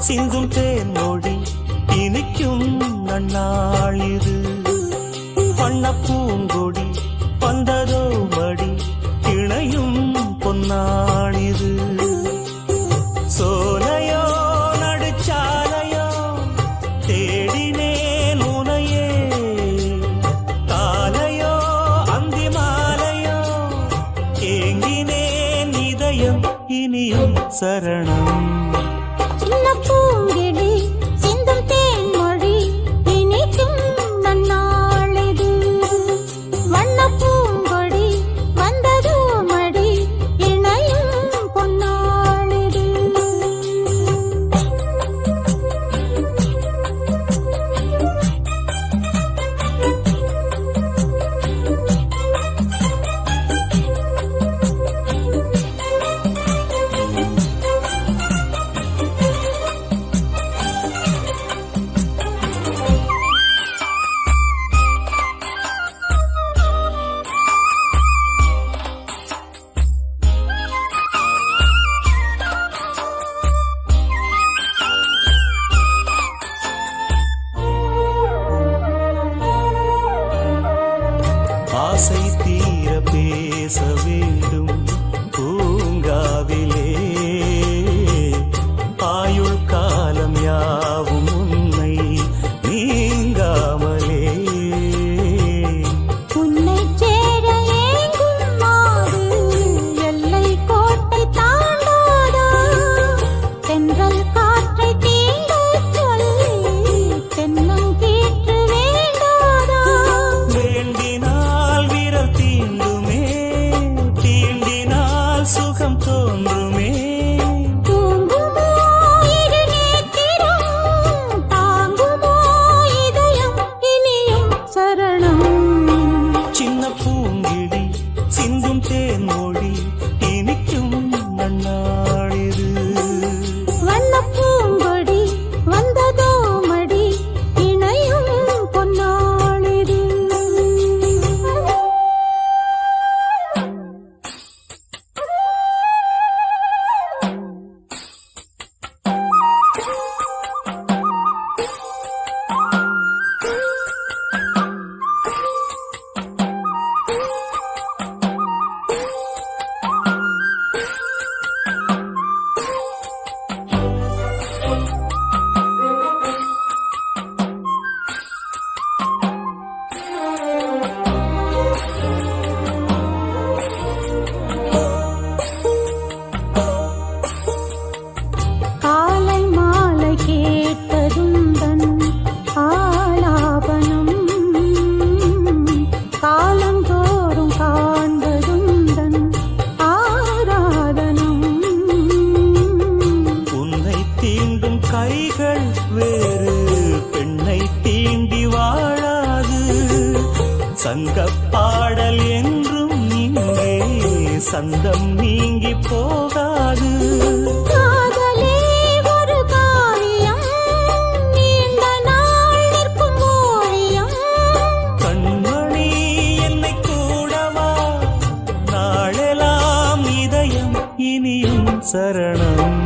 சிந்தும் தேன்மொழி இனிக்கும் நன்னாளிது. வண்ண பூங்கொடி வந்ததோ மடி இணையும் பொன்னாளிது. சோலையோ நடுச்சாலையோ தேடினேன் உனையே, காலையோ அந்தி மாலையோ ஏங்கினேன் இதயம் இனியும் சரணம். ஆசை தீர பேச வேண்டும் பூங்காவிலே, ஆயுள் காலம் யாவும் உன்னை நீங்காமலே. உன்னை சேர ஏங்கும் மாது எல்லை கோட்டை தாண்டாதா, தென்றல் காற்றை தீண்டச் சொல்லி தென்னங்கீற்று வேண்டாதா. வேண்டினால் விரல் தீண்டுமே, தீண்டினால் சுகம் தோன்றுமே. தூங்குமோ இரு நேத்திரம், தாங்குமோ இதயம் இனியும் சரணம். சின்ன பூங்கிழி சிந்தும் தேன்மொழி இனிக்கும் நன்னாளிது. வண்ணப் பூங்கொடி வந்ததோ மடி இணையும் பொன்னாளிது. காலை மாலை கேட்டதுந்தன் ஆலாபனம், காலந்தோறும் காண்பதுந்தன் ஆராதனம். உன்னை தீண்டும் கைகள் வேறு பெண்ணை தீண்டி வாழாது. சங்கப் பாடல் என்றும் இங்கே சந்தம் நீங்கி போகாது. காதலே ஒரு காவியம், நீண்ட நாள் நிற்கும் ஓவியம். கண்மணி என்னை கூடவா, நாளெல்லாம் இதயம் இனியும் சரணம்.